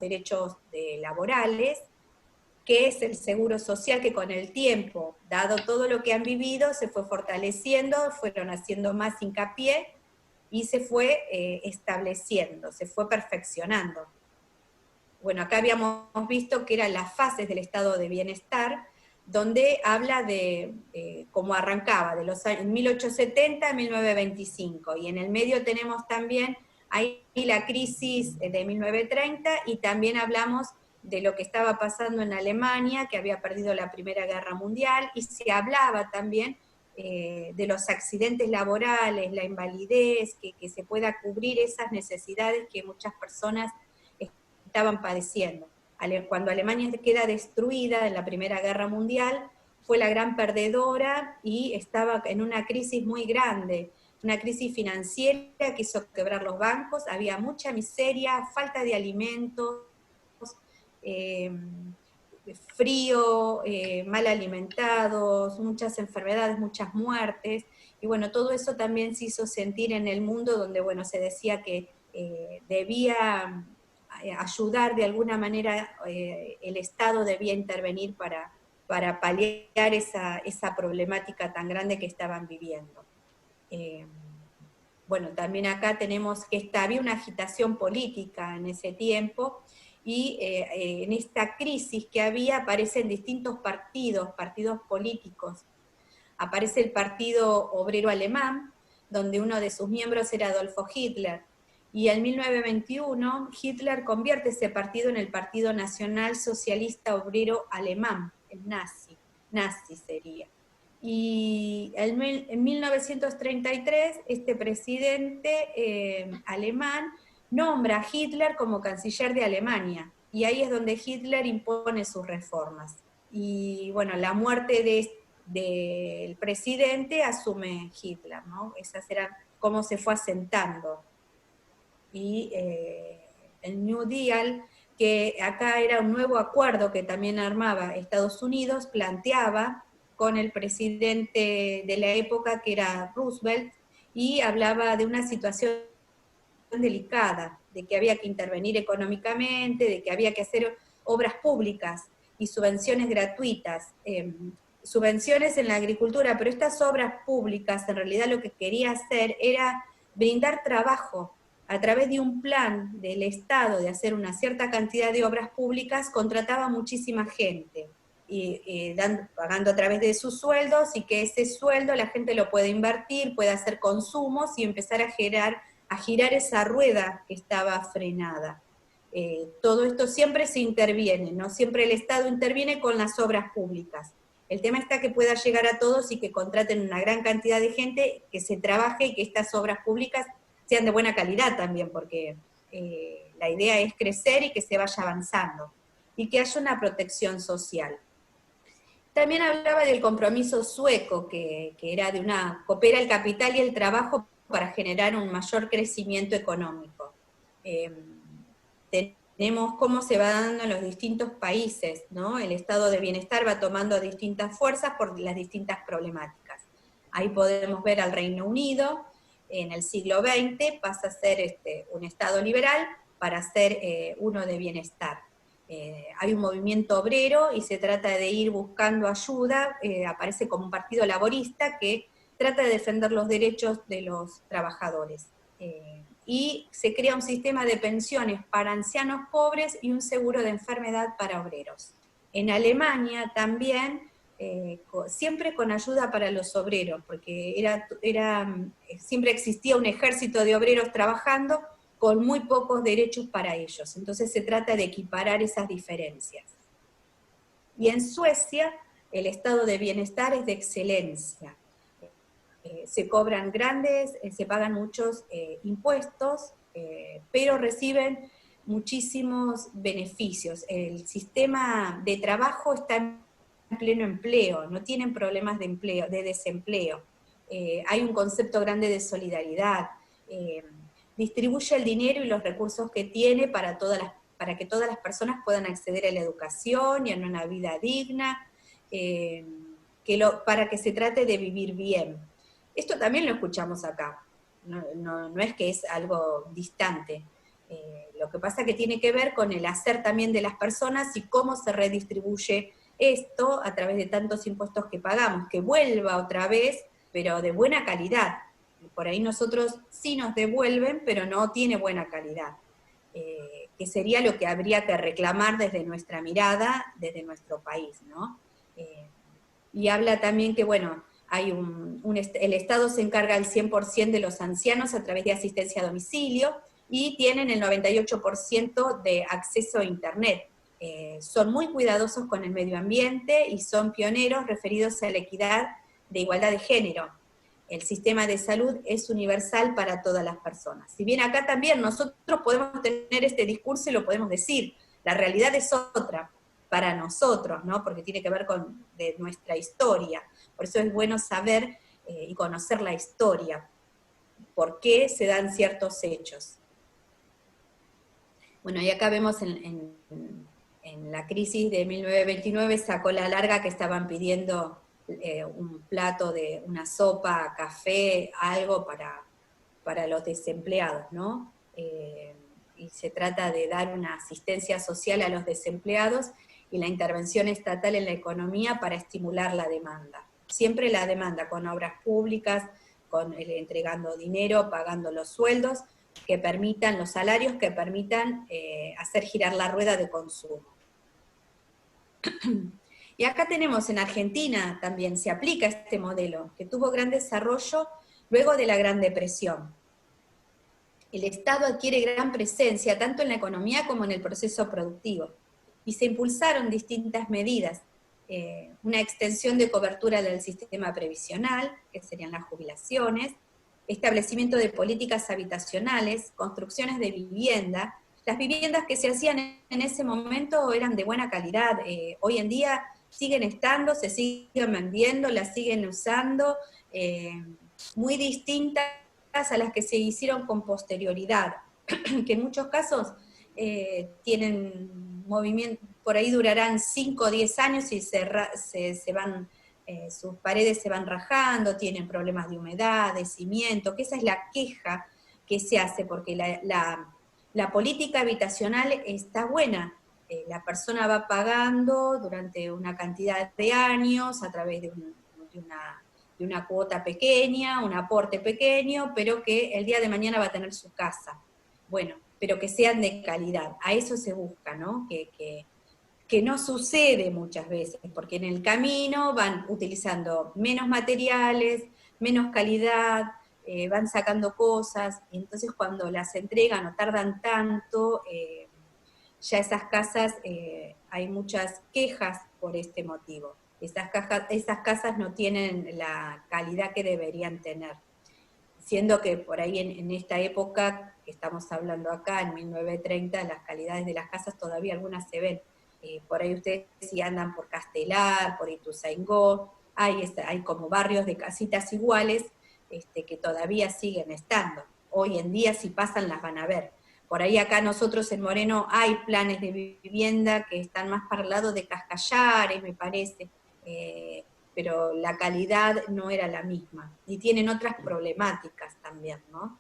derechos laborales, que es el seguro social, que con el tiempo, dado todo lo que han vivido, se fue fortaleciendo, fueron haciendo más hincapié, y se fue estableciendo, se fue perfeccionando. Bueno, acá habíamos visto que eran las fases del estado de bienestar, donde habla de cómo arrancaba, de los años 1870 a 1925, y en el medio tenemos también ahí la crisis de 1930, y también hablamos de lo que estaba pasando en Alemania, que había perdido la Primera Guerra Mundial, y se hablaba también de los accidentes laborales, la invalidez, que se pueda cubrir esas necesidades que muchas personas estaban padeciendo. Cuando Alemania queda destruida en la Primera Guerra Mundial, fue la gran perdedora y estaba en una crisis muy grande, una crisis financiera que hizo quebrar los bancos, había mucha miseria, falta de alimentos, eh, frío, mal alimentados, muchas enfermedades, muchas muertes, y bueno, todo eso también se hizo sentir en el mundo, donde bueno, se decía que debía ayudar de alguna manera, el Estado debía intervenir para paliar esa problemática tan grande que estaban viviendo. Bueno, también acá tenemos que había una agitación política en ese tiempo, y en esta crisis que había aparecen distintos partidos políticos. Aparece el Partido Obrero Alemán, donde uno de sus miembros era Adolfo Hitler, y en 1921 Hitler convierte ese partido en el Partido Nacional Socialista Obrero Alemán, el nazi sería. Y en 1933 este presidente alemán nombra a Hitler como canciller de Alemania, y ahí es donde Hitler impone sus reformas. Y bueno, la muerte del presidente asume Hitler, ¿no? Esas eran cómo se fue asentando. Y el New Deal, que acá era un nuevo acuerdo que también armaba Estados Unidos, planteaba con el presidente de la época, que era Roosevelt, y hablaba de una situación delicada, de que había que intervenir económicamente, de que había que hacer obras públicas y subvenciones gratuitas, subvenciones en la agricultura, pero estas obras públicas en realidad lo que quería hacer era brindar trabajo a través de un plan del Estado de hacer una cierta cantidad de obras públicas. Contrataba muchísima gente, pagando a través de sus sueldos, y que ese sueldo la gente lo puede invertir, puede hacer consumos y empezar a girar esa rueda que estaba frenada. Todo esto siempre se interviene, ¿no? Siempre el Estado interviene con las obras públicas. El tema está que pueda llegar a todos y que contraten una gran cantidad de gente, que se trabaje y que estas obras públicas sean de buena calidad también, porque la idea es crecer y que se vaya avanzando, y que haya una protección social. También hablaba del compromiso sueco, que era de coopera el capital y el trabajo para generar un mayor crecimiento económico. Tenemos cómo se va dando en los distintos países, ¿no? El estado de bienestar va tomando distintas fuerzas por las distintas problemáticas. Ahí podemos ver al Reino Unido, en el siglo XX pasa a ser un estado liberal para ser uno de bienestar. Hay un movimiento obrero y se trata de ir buscando ayuda, aparece como un partido laborista que trata de defender los derechos de los trabajadores. Y se crea un sistema de pensiones para ancianos pobres y un seguro de enfermedad para obreros. En Alemania también, siempre con ayuda para los obreros, porque siempre existía un ejército de obreros trabajando con muy pocos derechos para ellos. Entonces se trata de equiparar esas diferencias. Y en Suecia, el estado de bienestar es de excelencia. Se cobran se pagan muchos impuestos, pero reciben muchísimos beneficios. El sistema de trabajo está en pleno empleo, no tienen problemas de desempleo. Hay un concepto grande de solidaridad. Distribuye el dinero y los recursos que tiene para que todas las personas puedan acceder a la educación y a una vida digna, para que se trate de vivir bien. Esto también lo escuchamos acá, no es que es algo distante. Lo que pasa que tiene que ver con el hacer también de las personas y cómo se redistribuye esto a través de tantos impuestos que pagamos, que vuelva otra vez, pero de buena calidad. Por ahí nosotros sí nos devuelven, pero no tiene buena calidad. Que sería lo que habría que reclamar desde nuestra mirada, desde nuestro país, ¿no? Y habla también que, bueno, hay el Estado se encarga al 100% de los ancianos a través de asistencia a domicilio, y tienen el 98% de acceso a Internet. Son muy cuidadosos con el medio ambiente y son pioneros referidos a la equidad de igualdad de género. El sistema de salud es universal para todas las personas. Si bien acá también nosotros podemos tener este discurso y lo podemos decir, la realidad es otra para nosotros, ¿no? Porque tiene que ver con de nuestra historia. Por eso es bueno saber y conocer la historia, por qué se dan ciertos hechos. Bueno, y acá vemos en la crisis de 1929 sacó la larga que estaban pidiendo un plato de una sopa, café, algo para los desempleados, ¿no? Y se trata de dar una asistencia social a los desempleados y la intervención estatal en la economía para estimular la demanda. Siempre la demanda, con obras públicas, entregando dinero, pagando los sueldos, que permitan, los salarios que permitan hacer girar la rueda de consumo. Y acá tenemos en Argentina también, se aplica este modelo, que tuvo gran desarrollo luego de la Gran Depresión. El Estado adquiere gran presencia tanto en la economía como en el proceso productivo, y se impulsaron distintas medidas, una extensión de cobertura del sistema previsional, que serían las jubilaciones, establecimiento de políticas habitacionales, construcciones de vivienda. Las viviendas que se hacían en ese momento eran de buena calidad, hoy en día siguen estando, se siguen vendiendo, las siguen usando, muy distintas a las que se hicieron con posterioridad, que en muchos casos tienen movimiento, por ahí durarán 5 o 10 años y se van, sus paredes se van rajando, tienen problemas de humedad, de cimiento, que esa es la queja que se hace, porque la política habitacional está buena, la persona va pagando durante una cantidad de años a través de una cuota pequeña, un aporte pequeño, pero que el día de mañana va a tener su casa. Bueno, pero que sean de calidad, a eso se busca, ¿no? Que no sucede muchas veces, porque en el camino van utilizando menos materiales, menos calidad, van sacando cosas, y entonces cuando las entregan o tardan tanto, ya esas casas, hay muchas quejas por este motivo. Esas casas no tienen la calidad que deberían tener, siendo que por ahí en esta época, que estamos hablando acá, en 1930, las calidades de las casas todavía algunas se ven. Por ahí ustedes si andan por Castelar, por Ituzaingó, hay como barrios de casitas iguales que todavía siguen estando. Hoy en día si pasan las van a ver. Por ahí acá nosotros en Moreno hay planes de vivienda que están más para el lado de Cascallares, me parece, pero la calidad no era la misma, y tienen otras problemáticas también, ¿no?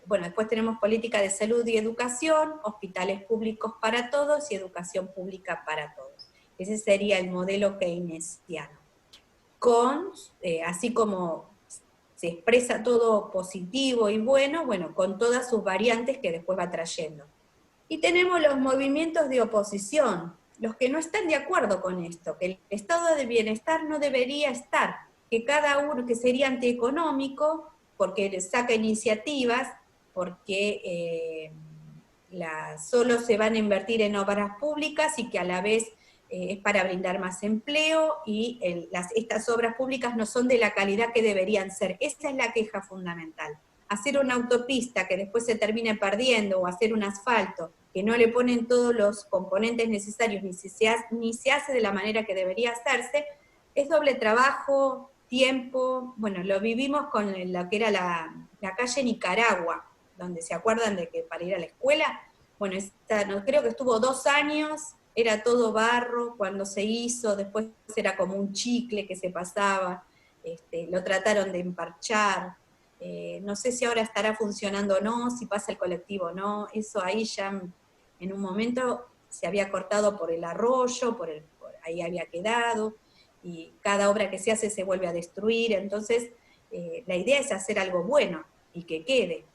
Bueno, después tenemos política de salud y educación, hospitales públicos para todos y educación pública para todos. Ese sería el modelo keynesiano. Así como se expresa todo positivo y bueno, con todas sus variantes que después va trayendo. Y tenemos los movimientos de oposición, los que no están de acuerdo con esto, que el estado de bienestar no debería estar, que cada uno, que sería antieconómico, porque saca iniciativas, porque solo se van a invertir en obras públicas y que a la vez es para brindar más empleo, y estas obras públicas no son de la calidad que deberían ser. Esa es la queja fundamental. Hacer una autopista que después se termine perdiendo, o hacer un asfalto que no le ponen todos los componentes necesarios, ni se hace de la manera que debería hacerse, es doble trabajo, tiempo. Bueno, lo vivimos con lo que era la calle Nicaragua, donde se acuerdan de que para ir a la escuela, bueno, creo que estuvo 2 años, era todo barro cuando se hizo, después era como un chicle que se pasaba, lo trataron de emparchar, No sé si ahora estará funcionando o no, si pasa el colectivo o no, eso ahí ya en un momento se había cortado por el arroyo, ahí había quedado, y cada obra que se hace se vuelve a destruir, entonces la idea es hacer algo bueno y que quede.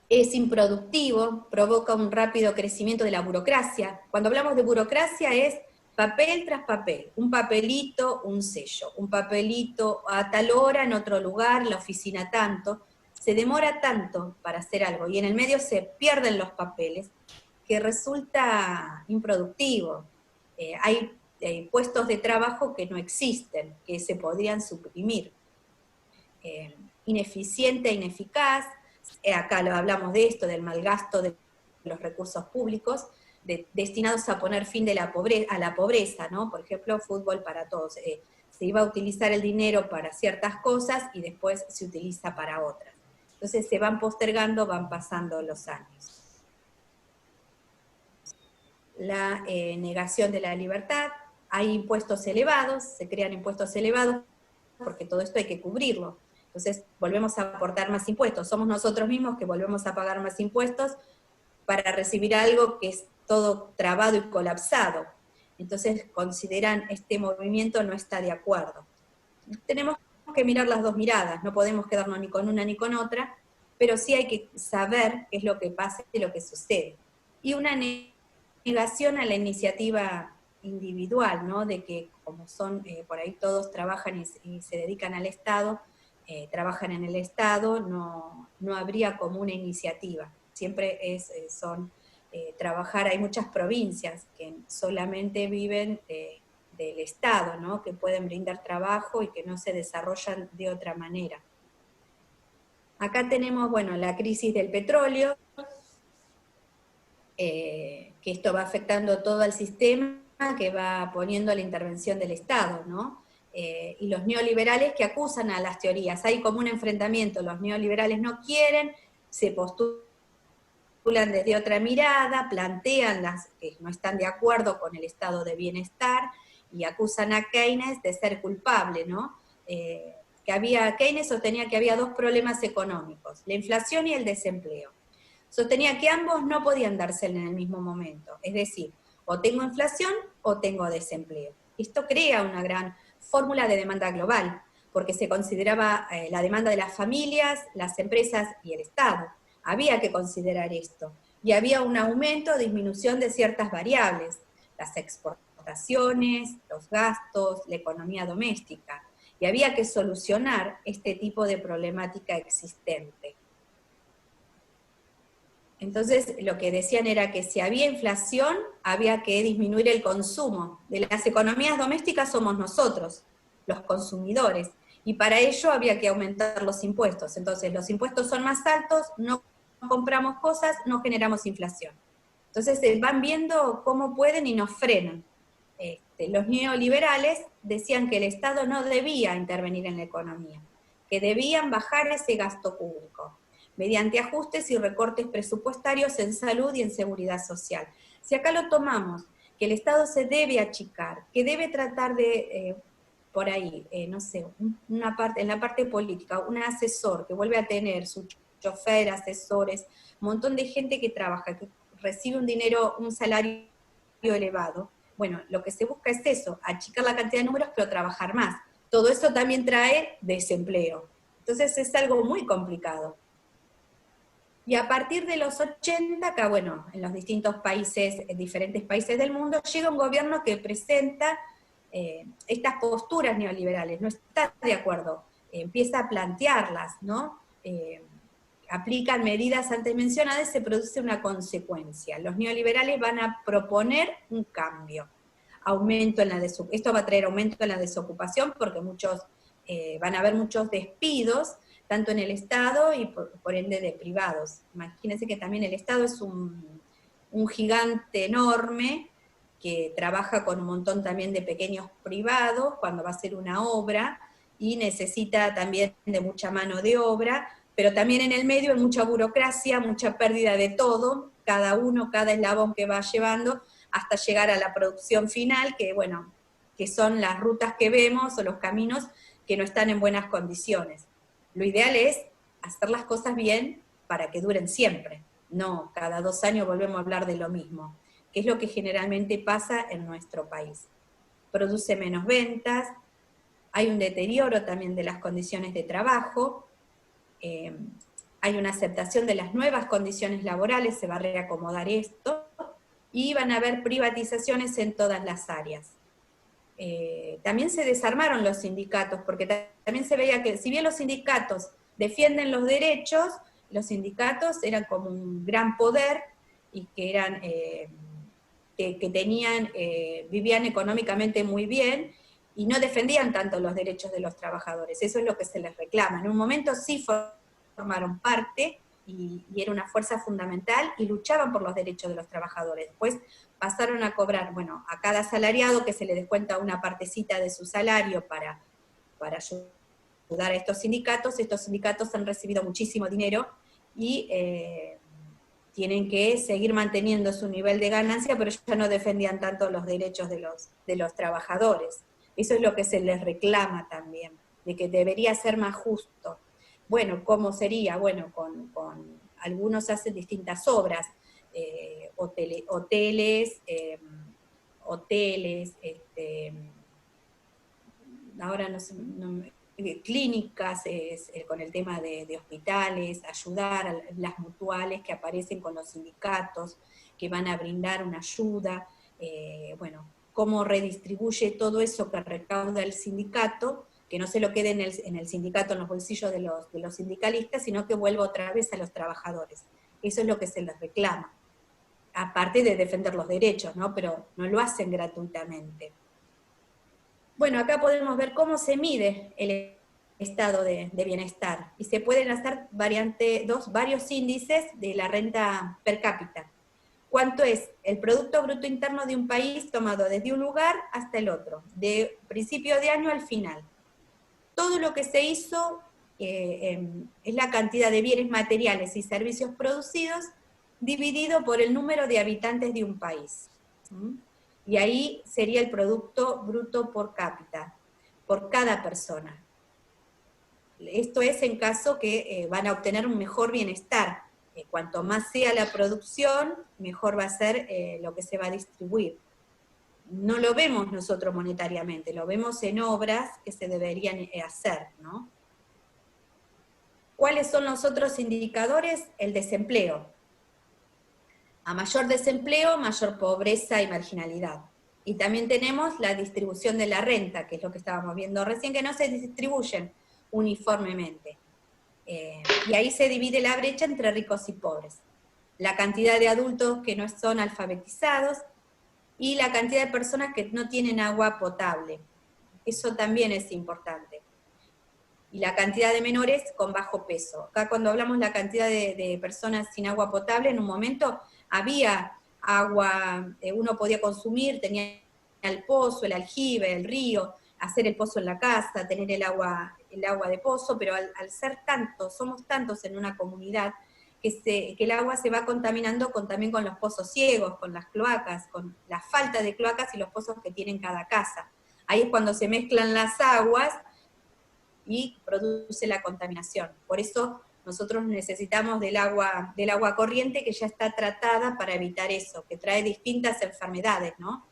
Es improductivo, provoca un rápido crecimiento de la burocracia. Cuando hablamos de burocracia es papel tras papel, un papelito, un sello, un papelito a tal hora, en otro lugar, la oficina tanto, se demora tanto para hacer algo, y en el medio se pierden los papeles, que resulta improductivo. Hay puestos de trabajo que no existen, que se podrían suprimir. Ineficiente e ineficaz, acá lo hablamos de esto, del malgasto de los recursos públicos, destinados a poner fin a la pobreza, ¿no? Por ejemplo, fútbol para todos. Se iba a utilizar el dinero para ciertas cosas y después se utiliza para otras. Entonces se van postergando, van pasando los años. La negación de la libertad, hay impuestos elevados, se crean impuestos elevados, porque todo esto hay que cubrirlo. Entonces volvemos a aportar más impuestos, somos nosotros mismos que volvemos a pagar más impuestos para recibir algo que es todo trabado y colapsado. Entonces consideran este movimiento no está de acuerdo. Tenemos que mirar las dos miradas, no podemos quedarnos ni con una ni con otra, pero sí hay que saber qué es lo que pasa y lo que sucede. Y una negación a la iniciativa individual, ¿no? De que como son, por ahí todos trabajan y se dedican al Estado, trabajan en el Estado, no habría como una iniciativa. Siempre son trabajar, hay muchas provincias que solamente viven del Estado, ¿no? Que pueden brindar trabajo y que no se desarrollan de otra manera. Acá tenemos, bueno, la crisis del petróleo, que esto va afectando todo el sistema, que va poniendo la intervención del Estado, ¿no? Y los neoliberales que acusan a las teorías, hay como un enfrentamiento, los neoliberales no quieren, se postulan desde otra mirada, plantean las que no están de acuerdo con el estado de bienestar, y acusan a Keynes de ser culpable, ¿no? Keynes sostenía que había dos problemas económicos, la inflación y el desempleo. Sostenía que ambos no podían darse en el mismo momento, es decir, o tengo inflación o tengo desempleo. Esto crea una gran fórmula de demanda global, porque se consideraba la demanda de las familias, las empresas y el Estado. Había que considerar esto. Y había un aumento o disminución de ciertas variables, las exportaciones, los gastos, la economía doméstica. Y había que solucionar este tipo de problemática existente. Entonces, lo que decían era que si había inflación, había que disminuir el consumo. De las economías domésticas somos nosotros, los consumidores, y para ello había que aumentar los impuestos. Entonces, los impuestos son más altos, no compramos cosas, no generamos inflación. Entonces, van viendo cómo pueden y nos frenan. Los neoliberales decían que el Estado no debía intervenir en la economía, que debían bajar ese gasto público mediante ajustes y recortes presupuestarios en salud y en seguridad social. Si acá lo tomamos, que el Estado se debe achicar, que debe tratar de, por ahí, no sé, en la parte política, un asesor que vuelve a tener su chofer, asesores, un montón de gente que trabaja, que recibe un dinero, un salario elevado. Bueno, lo que se busca es eso, achicar la cantidad de números, pero trabajar más. Todo eso también trae desempleo. Entonces es algo muy complicado. Y a partir de los 80, acá, bueno, en los distintos países, en diferentes países del mundo, llega un gobierno que presenta estas posturas neoliberales, no está de acuerdo, empieza a plantearlas, ¿no? Aplican medidas antes mencionadas, se produce una consecuencia. Los neoliberales van a proponer un cambio. Esto va a traer aumento en la desocupación porque van a haber muchos despidos, tanto en el Estado y por ende de privados. Imagínense que también el Estado es un gigante enorme que trabaja con un montón también de pequeños privados cuando va a hacer una obra, y necesita también de mucha mano de obra, pero también en el medio hay mucha burocracia, mucha pérdida de todo, cada eslabón que va llevando, hasta llegar a la producción final, que bueno, que son las rutas que vemos o los caminos que no están en buenas condiciones. Lo ideal es hacer las cosas bien para que duren siempre, no cada 2 años volvemos a hablar de lo mismo, que es lo que generalmente pasa en nuestro país. Produce menos ventas, hay un deterioro también de las condiciones de trabajo, hay una aceptación de las nuevas condiciones laborales, se va a reacomodar esto, y van a haber privatizaciones en todas las áreas. También se desarmaron los sindicatos, porque también se veía que si bien los sindicatos defienden los derechos, los sindicatos eran como un gran poder, y que eran, que tenían, vivían económicamente muy bien, y no defendían tanto los derechos de los trabajadores. Eso es lo que se les reclama. En un momento sí formaron parte, y era una fuerza fundamental, y luchaban por los derechos de los trabajadores. Después pasaron a cobrar, bueno, a cada asalariado que se le descuenta una partecita de su salario para ayudar a estos sindicatos han recibido muchísimo dinero, y tienen que seguir manteniendo su nivel de ganancia, pero ya no defendían tanto los derechos de los trabajadores. Eso es lo que se les reclama también, de que debería ser más justo. Bueno, ¿cómo sería? Bueno, con algunos hacen distintas obras, hoteles, ahora no sé, clínicas, con el tema de hospitales, ayudar a las mutuales que aparecen con los sindicatos, que van a brindar una ayuda, bueno, cómo redistribuye todo eso que recauda el sindicato, que no se lo quede en el sindicato, en los bolsillos de los sindicalistas, sino que vuelva otra vez a los trabajadores. Eso es lo que se les reclama, aparte de defender los derechos, ¿no? Pero no lo hacen gratuitamente. Bueno, acá podemos ver cómo se mide el estado de bienestar, y se pueden hacer varios índices de la renta per cápita. ¿Cuánto es el Producto Bruto Interno de un país tomado desde un lugar hasta el otro, de principio de año al final? Todo lo que se hizo es la cantidad de bienes materiales y servicios producidos dividido por el número de habitantes de un país. Y ahí sería el Producto Bruto por cápita, por cada persona. Esto es en caso que van a obtener un mejor bienestar. Cuanto más sea la producción, mejor va a ser lo que se va a distribuir. No lo vemos nosotros monetariamente, lo vemos en obras que se deberían hacer, ¿no? ¿Cuáles son los otros indicadores? El desempleo. A mayor desempleo, mayor pobreza y marginalidad. Y también tenemos la distribución de la renta, que es lo que estábamos viendo recién, que no se distribuyen uniformemente. Y ahí se divide la brecha entre ricos y pobres. La cantidad de adultos que no son alfabetizados, y la cantidad de personas que no tienen agua potable. Eso también es importante. Y la cantidad de menores con bajo peso. Acá cuando hablamos de la cantidad de personas sin agua potable, en un momento había agua, uno podía consumir, tenía el pozo, el aljibe, el río, hacer el pozo en la casa, tener el agua de pozo, pero al ser tantos, somos tantos en una comunidad, que el agua se va contaminando también con los pozos ciegos, con las cloacas, con la falta de cloacas y los pozos que tiene cada casa. Ahí es cuando se mezclan las aguas y produce la contaminación. Por eso nosotros necesitamos del agua corriente, que ya está tratada para evitar eso, que trae distintas enfermedades, ¿no?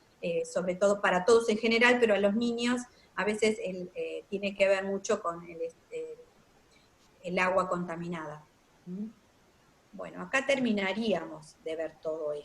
Sobre todo para todos en general, pero a los niños a veces tiene que ver mucho con el agua contaminada. Bueno, acá terminaríamos de ver todo esto.